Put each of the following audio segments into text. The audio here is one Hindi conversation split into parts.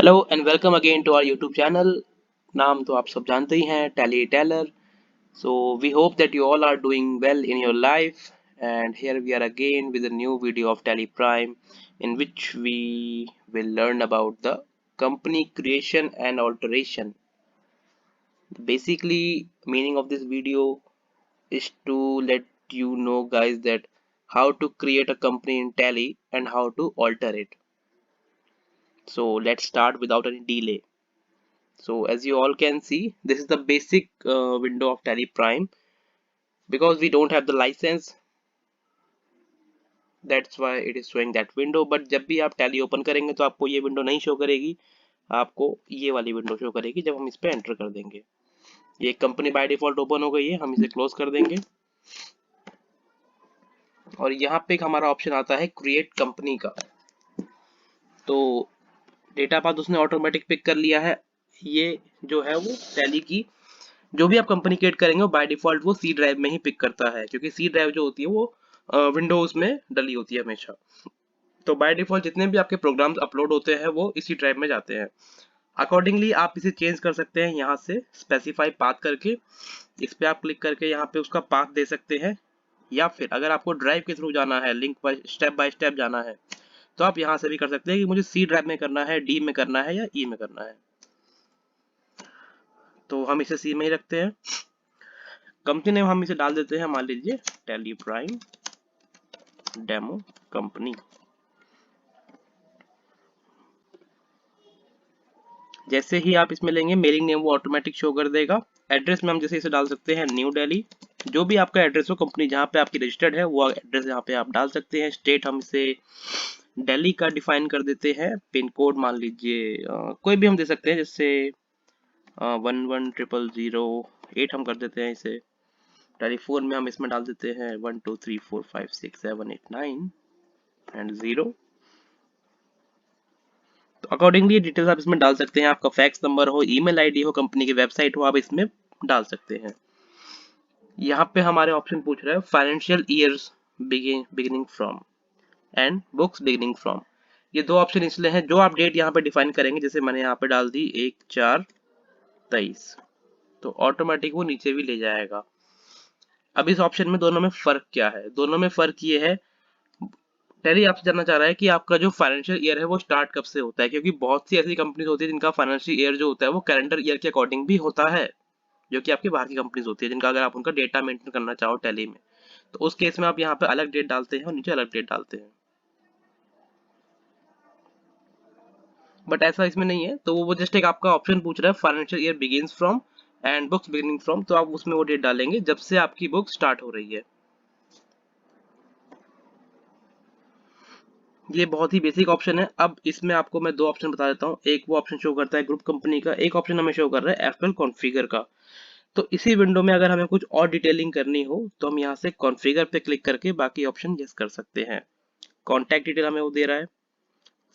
Hello and welcome again to our YouTube channel. नाम तो आप सब जानते ही हैं, Tally Tailor. So we hope that you all are doing well in your life and here we are again with a new video of Tally Prime in which we will learn about the company creation and alteration. Basically, meaning of this video is to let you know guys that how to create a company in Tally and how to alter it. So let's start without any delay. So as you all can see, this is the basic window of Tally Prime. Because we don't have the license, that's why it is showing that window. But जब भी आप Tally open करेंगे तो आपको ये window नहीं show करेगी, आपको ये वाली window show करेगी जब हम इस पे enter कर देंगे। ये कंपनी by default open हो गई है, हम इसे close कर देंगे। और यहाँ पे एक हमारा ऑप्शन आता है क्रिएट कंपनी का। तो डेटा पाथ उसने ऑटोमेटिक पिक कर लिया है। ये जो है वो Tally की जो भी आप कंपनी क्रिएट करेंगे वो बाय डिफॉल्ट वो सी ड्राइव में ही पिक करता है, क्योंकि सी ड्राइव जो होती है वो विंडोज में डली होती है हमेशा। तो बाय डिफॉल्ट जितने भी आपके प्रोग्राम्स अपलोड होते हैं वो इसी ड्राइव में जाते हैं। अकॉर्डिंगली आप इसे चेंज कर सकते हैं यहाँ से स्पेसिफाई पाथ करके। इस पे आप क्लिक करके यहाँ पे उसका पाथ दे सकते हैं, या फिर अगर आपको ड्राइव के थ्रू जाना है, लिंक बाय स्टेप जाना है, तो आप यहाँ से भी कर सकते हैं कि मुझे सी ड्राइव में करना है, डी में करना है या ई में करना है। तो हम इसे सी में ही रखते हैं। कंपनी नेम हम इसे डाल देते हैं, मान लीजिए टैली प्राइम डेमो कंपनी। जैसे ही आप इसमें लेंगे मेलिंग नेम वो ऑटोमेटिक शो कर देगा। एड्रेस में हम जैसे इसे डाल सकते हैं न्यू दिल्ली, जो भी आपका एड्रेस हो कंपनी जहाँ पे आपकी रजिस्टर्ड है वो एड्रेस यहाँ पे आप डाल सकते हैं। स्टेट हम इसे दिल्ली का डिफाइन कर देते हैं। पिन कोड मान लीजिए कोई भी हम दे सकते हैं, जैसे 110008 हम कर देते हैं इसे। टेलीफोन में हम इसमें डाल देते हैं 12345678 एंड 0। तो अकॉर्डिंगली डिटेल्स आप इसमें डाल सकते हैं। आपका फैक्स नंबर हो, ईमेल आईडी हो, कंपनी की वेबसाइट हो, आप इसमें डाल सकते हैं। यहाँ पे हमारे ऑप्शन पूछ रहा है financial years beginning from and books beginning from. ये दो ऑप्शन इसलिए हैं, जो आप डेट यहाँ पे डिफाइन करेंगे, जैसे मैंने यहाँ पे डाल दी 1/4/23, तो ऑटोमेटिक वो नीचे भी ले जाएगा। अब इस ऑप्शन में दोनों में फर्क क्या है? दोनों में फर्क ये है, टैली आपसे जानना चाह रहा है कि आपका जो फाइनेंशियल ईयर है वो स्टार्ट कब से होता है, क्योंकि बहुत सी ऐसी कंपनीज होती है जिनका फाइनेंशियल ईयर जो होता है वो कैलेंडर ईयर के अकॉर्डिंग भी होता है, जो कि आपकी बाहर की कंपनीज होती है, जिनका अगर आप उनका डेटा मेंटेन करना चाहो टैली में, तो उस केस में आप यहाँ पे अलग डेट डालते हैं और नीचे अलग डेट डालते हैं। बट ऐसा इसमें नहीं है, तो वो जस्ट एक आपका ऑप्शन पूछ रहा है financial year begins from and books beginning from, तो आप उसमें वो डेट डालेंगे जब से आपकी बुक स्टार्ट हो रही है। ये बहुत ही बेसिक ऑप्शन है। अब इसमें आपको मैं दो ऑप्शन बता देता हूँ। एक वो ऑप्शन शो करता है ग्रुप कंपनी का, एक ऑप्शन हमें शो कर रहा है एफएल कॉन्फ़िगर का। तो इसी विंडो में अगर हमें कुछ और डिटेलिंग करनी हो तो हम यहाँ से कॉन्फ़िगर पे क्लिक करके बाकी ऑप्शन यस कर सकते हैं। कॉन्टैक्ट डिटेल हमें वो दे रहा है,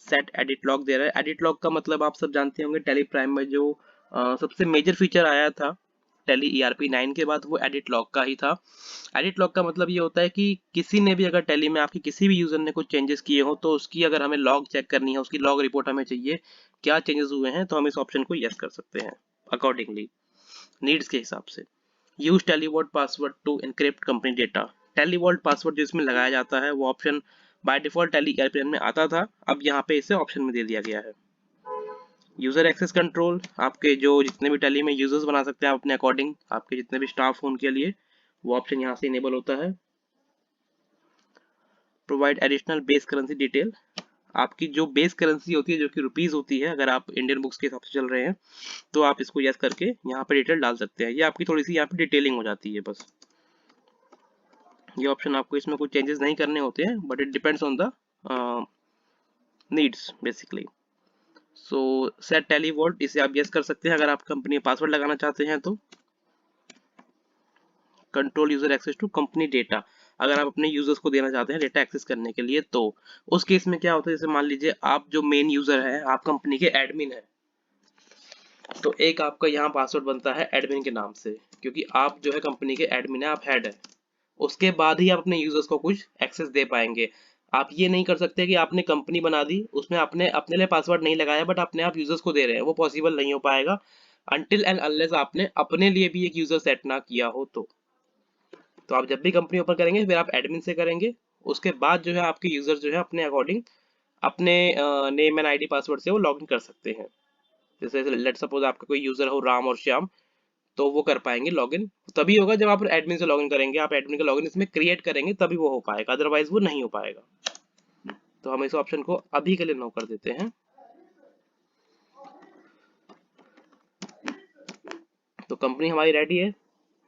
सेट एडिट लॉग दे रहा है। एडिट लॉग का मतलब आप सब जानते होंगे, टैली प्राइम में जो सबसे मेजर फीचर आया था टैली ईआरपी 9 के बाद, वो एडिट लॉग का ही था। एडिट लॉग का मतलब ये होता है कि किसी ने भी अगर टैली में आपके किसी भी यूजर ने कुछ चेंजेस किए हो तो उसकी अगर हमें लॉग चेक करनी है, उसकी लॉग रिपोर्ट हमें चाहिए, क्या चेंजेस हुए हैं, तो हम इस ऑप्शन को यस कर सकते हैं अकॉर्डिंगली नीड्स के हिसाब से। Use Tally Vault password to encrypt company data. Tally Vault password जो इसमें लगाया जाता है वो option by default Tally ERP में आता था, अब यहाँ पे इसे ऑप्शन में दे दिया गया है। यूजर एक्सेस कंट्रोल, आपके जो जितने भी टैली में यूजर्स बना सकते हैं आप अपने अकॉर्डिंग, आपके जितने भी स्टाफ हो उनके लिए, वो ऑप्शन यहाँ से इनेबल होता है। Provide additional base currency detail, आपकी जो बेस करेंसी होती है जो कि रुपीज होती है, अगर आप इंडियन बुक्स के हिसाब से चल रहे हैं तो आप इसको यस करके यहाँ पे डिटेल डाल सकते हैं। ये आपकी थोड़ी सी यहाँ पे डिटेलिंग हो जाती है बस। ये ऑप्शन आपको इसमें कुछ चेंजेस नहीं करने होते हैं, but it depends on the needs basically. So set Tally Vault, इसे आप यस कर सकते हैं अगर आप कंपनी पासवर्ड लगाना चाहते हैं तो। Control user access to company data, अगर आप अपने यूजर्स को देना चाहते हैं डेटा एक्सेस करने के लिए, तो उस केस में क्या होता है, जैसे मान लीजिए आप जो मेन यूजर है, आप कंपनी के एडमिन है, तो एक आपका यहाँ पासवर्ड बनता है एडमिन के नाम से, क्योंकि आप जो है कंपनी के एडमिन है, आप हेड है। उसके बाद ही आप अपने यूजर्स को कुछ एक्सेस दे पाएंगे। आप ये नहीं कर सकते कि आपने कंपनी बना दी, उसमें आपने अपने लिए पासवर्ड नहीं लगाया बट अपने आप यूजर्स को दे रहे हैं, वो पॉसिबल नहीं हो पाएगा अनटिल एंड अनलेस आपने अपने लिए भी एक यूजर सेट ना किया हो। तो आप जब भी कंपनी ओपन करेंगे फिर आप एडमिन से करेंगे, उसके बाद जो है आपके यूजर जो है अपने अकॉर्डिंग अपने नेम एंड आईडी पासवर्ड से वो लॉगिन कर सकते हैं। जैसे लेट सपोज आपका कोई यूजर हो राम और श्याम, तो वो कर पाएंगे लॉगिन, तभी होगा जब आप एडमिन से लॉगिन करेंगे, आप एडमिन का लॉगिन इसमें क्रिएट करेंगे तभी वो हो पाएगा, अदरवाइज वो नहीं हो पाएगा। तो हम इस ऑप्शन को अभी के लिए नो कर देते हैं। तो कंपनी हमारी रेडी है,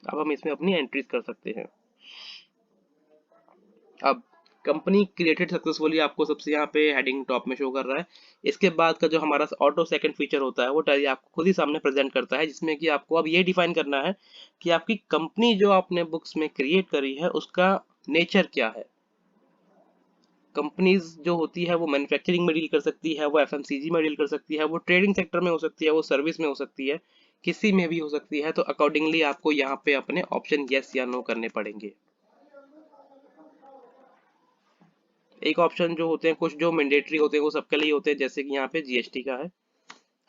अब हम इसमें अपनी एंट्रीज कर सकते हैं। अब कंपनी क्रिएटेड सक्सेसफुली आपको सबसे यहाँ पे हेडिंग टॉप में शो कर रहा है। इसके बाद का जो हमारा ऑटो सेकंड फीचर होता है वो टैली आपको खुद ही सामने प्रेजेंट करता है, जिसमें कि आपको अब ये डिफाइन करना है कि आपकी कंपनी जो आपने बुक्स में क्रिएट करी है उसका नेचर क्या है। कंपनीज जो होती है वो मैन्युफैक्चरिंग में डील कर सकती है, वो एफएमसीजी में डील कर सकती है, वो ट्रेडिंग सेक्टर में हो सकती है, वो सर्विस में हो सकती है, किसी में भी हो सकती है। तो अकॉर्डिंगली आपको यहाँ पे अपने ऑप्शन यस या नो करने पड़ेंगे। एक ऑप्शन जो होते हैं कुछ जो मैंडेटरी होते हैं वो सबके लिए होते हैं, जैसे कि यहाँ पे जीएसटी का है,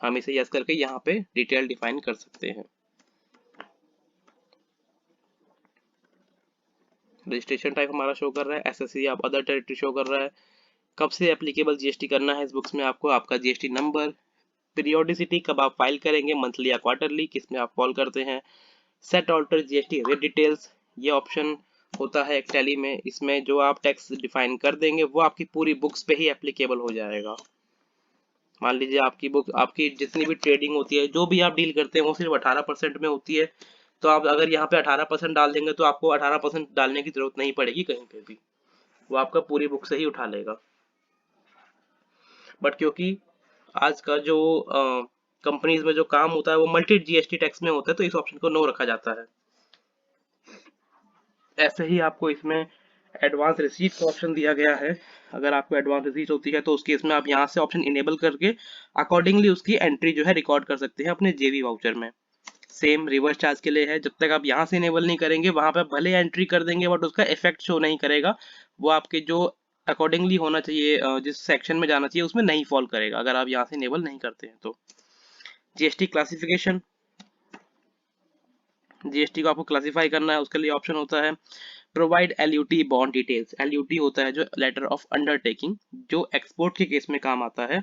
हम इसे यस करके यहाँ पे डिटेल डिफाइन कर सकते हैं। रजिस्ट्रेशन टाइप हमारा शो कर रहा है, एसएससी आप अदर टेरिटरी शो कर रहा है, कब से एप्लीकेबल जीएसटी करना है इस बुक्स में आपको, आपका जीएसटी नंबर, पीरियोडिसिटी कब आप फाइल करेंगे, मंथली या क्वार्टरली, किस में आप फॉल करते हैं, set alter GST rate details, ये ऑप्शन होता है एक टैली में, इसमें जो आप टैक्स डिफाइन कर देंगे वो आपकी पूरी बुक्स पे ही एप्लीकेबल हो जाएगा। मान लीजिए आपकी बुक, आपकी जितनी भी ट्रेडिंग होती है, जो भी आप डील करते हैं वो सिर्फ 18% में होती है, तो आप अगर यहाँ पे 18% डाल देंगे तो आपको 18% डालने की जरूरत नहीं पड़ेगी कहीं पे भी, वो आपका पूरी बुक से ही उठा लेगा। बट क्योंकि आज का जो कंपनीज में जो काम होता है वो मल्टी जीएसटी टैक्स में होता है, तो इस ऑप्शन को नो रखा जाता है। ऐसे ही आपको इसमें एडवांस रिसीट का ऑप्शन दिया गया है। अगर आपको एडवांस रिसीट होती है तो उस केस में आप यहाँ से ऑप्शन इनेबल करके अकॉर्डिंगली उसकी एंट्री जो है रिकॉर्ड कर सकते हैं अपने जेवी वाउचर में। सेम रिवर्स चार्ज के लिए है, जब तक आप यहाँ से इनेबल नहीं करेंगे वहां पे भले एंट्री कर देंगे बट उसका इफेक्ट शो नहीं करेगा, वो आपके जो अकॉर्डिंगली होना चाहिए जिस सेक्शन में जाना चाहिए उसमें नहीं फॉल करेगा अगर आप यहाँ से इनेबल नहीं करते हैं तो। जीएसटी क्लासिफिकेशन, जीएसटी को आपको क्लासिफाई करना है, उसके लिए ऑप्शन होता है provide LUT bond details. LUT होता है जो लेटर ऑफ अंडरटेकिंग, जो एक्सपोर्ट के केस में काम आता है।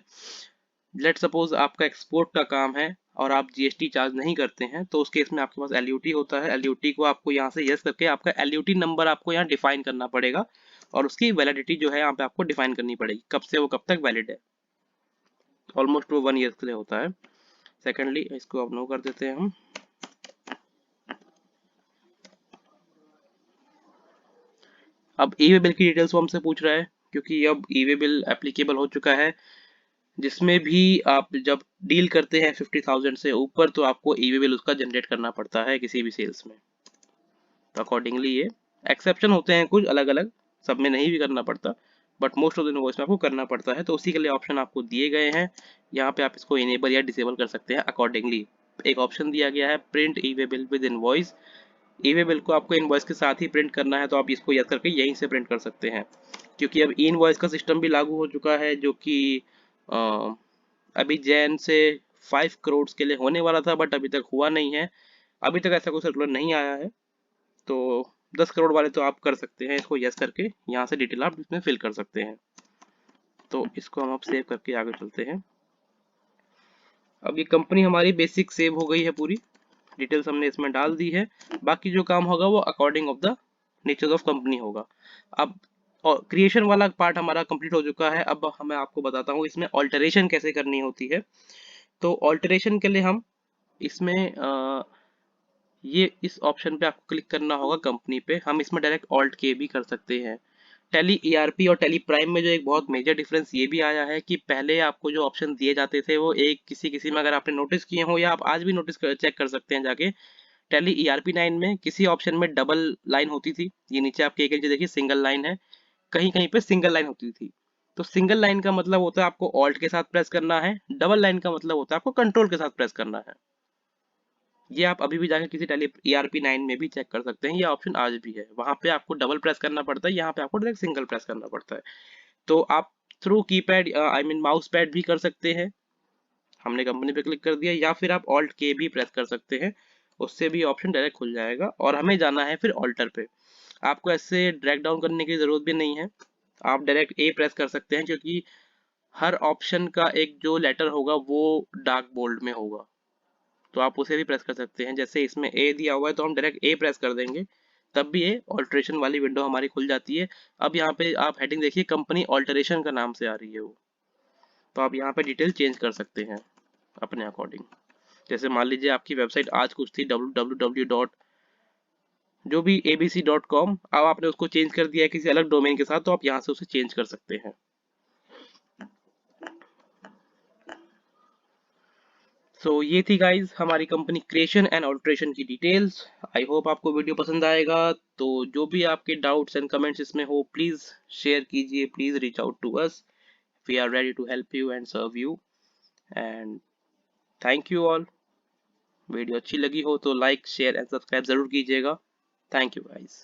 लेट सपोज आपका एक्सपोर्ट का काम है और आप जीएसटी चार्ज नहीं करते हैं, तो उस केस में आपके पास एलयूटी होता है। एलयूटी को आपको यहाँ से यस करके आपका एलयूटी नंबर आपको यहाँ डिफाइन करना पड़ेगा और उसकी वैलिडिटी जो है यहाँ पे आपको डिफाइन करनी पड़ेगी, कब से वो कब तक वैलिड है। ऑलमोस्ट वो 1 ईयर के लिए होता है। सेकेंडली इसको अब नो कर देते हैं हम। अब ई वे बिल की डिटेल्स वो हमसे पूछ रहा है, क्योंकि अब ई वे बिल एप्लीकेबल हो चुका है, जिसमें भी आप जब डील करते हैं 50,000 से ऊपर तो आपको ई वे बिल उसका जनरेट करना पड़ता है किसी भी सेल्स में। तो अकॉर्डिंगली ये एक्सेप्शन होते हैं कुछ अलग अलग, सब में नहीं भी करना पड़ता, but most of the invoice में आपको करना पड़ता है, तो उसी के लिए ऑप्शन आपको दिए गए हैं। यहाँ पे आप इसको इनेबल या डिसेबल कर सकते हैं अकॉर्डिंगली। एक ऑप्शन दिया गया है print E way bill with invoice, E way bill को आपको इनवॉइस के साथ ही प्रिंट करना है, तो आप इसको यस करके यहीं से प्रिंट कर सकते हैं, क्योंकि अब ई इनवॉइस का सिस्टम भी लागू हो चुका है, जो कि अभी जैन से 5 करोड़ के लिए होने वाला था बट अभी तक हुआ नहीं है, अभी तक ऐसा कोई सर्कुलर नहीं आया है। तो 10 करोड़ वाले तो आप कर सकते हैं, इसको यस करके यहाँ से डिटेल आप इसमें फिल कर सकते हैं। तो इसको हम अब सेव करके आगे चलते हैं। अब ये कंपनी हमारी बेसिक सेव हो गई है, पूरी डिटेल्स हमने इसमें डाल दी है, बाकी जो काम होगा वो according of the nature of company होगा। अब और क्रिएशन वाला पार्ट हमारा कंप्लीट हो चुका है, अब मैं आपको बताता हूँ इसमें ऑल्टरेशन कैसे करनी होती है। तो ऑल्टरेशन के लिए हम इसमें ये इस ऑप्शन पे आपको क्लिक करना होगा कंपनी पे, हम इसमें डायरेक्ट ऑल्ट के भी कर सकते हैं। टैली ईआरपी और टैली प्राइम में जो एक बहुत मेजर डिफरेंस ये भी आया है कि पहले आपको जो ऑप्शन दिए जाते थे वो एक किसी किसी में अगर आपने नोटिस किए हो या आप आज भी नोटिस चेक कर सकते हैं जाके, टैली ईआरपी 9 में किसी ऑप्शन में डबल लाइन होती थी, ये नीचे आपके एक देखिए सिंगल लाइन है, कहीं कहीं पे सिंगल लाइन होती थी। तो सिंगल लाइन का मतलब होता है आपको ऑल्ट के साथ प्रेस करना है, डबल लाइन का मतलब होता है आपको कंट्रोल के साथ प्रेस करना है। ये आप अभी भी जाकर किसी टैली ईआरपी 9 में भी चेक कर सकते हैं, ये ऑप्शन आज भी है, वहां पे आपको डबल प्रेस करना पड़ता है, यहाँ पे आपको डायरेक्ट सिंगल प्रेस करना पड़ता है। तो आप through keypad I mean mouse pad भी कर सकते हैं। हमने कंपनी पे क्लिक कर दिया, या फिर आप ऑल्ट के भी प्रेस कर सकते हैं, उससे भी ऑप्शन डायरेक्ट खुल जाएगा। और हमें जाना है फिर ऑल्टर पे। आपको ऐसे ड्रैग डाउन करने की जरूरत भी नहीं है, आप डायरेक्ट ए प्रेस कर सकते हैं, क्योंकि हर ऑप्शन का एक जो लेटर होगा वो डार्क बोल्ड में होगा, तो आप उसे भी प्रेस कर सकते हैं। जैसे इसमें ए दिया हुआ है तो हम डायरेक्ट ए प्रेस कर देंगे, तब भी ये ऑल्ट्रेशन वाली विंडो हमारी खुल जाती है। अब यहाँ पे आप हेडिंग देखिए, कंपनी ऑल्टरेशन का नाम से आ रही है वो, तो आप यहाँ पे डिटेल चेंज कर सकते हैं अपने अकॉर्डिंग। जैसे मान लीजिए आपकी वेबसाइट आज कुछ थी www डॉट जो भी abc.com, अब आपने उसको चेंज कर दिया है किसी अलग डोमेन के साथ, तो आप यहाँ से उसे चेंज कर सकते हैं। ये थी गाइज हमारी कंपनी क्रिएशन एंड ऑल्ट्रेशन की डिटेल्स। आई होप आपको वीडियो पसंद आएगा। तो जो भी आपके डाउट्स एंड कमेंट्स इसमें हो, प्लीज शेयर कीजिए, please reach out to us. We are ready to help you and serve you. And thank you all. Video अच्छी लगी हो तो लाइक शेयर एंड सब्सक्राइब जरूर कीजिएगा। Thank you guys.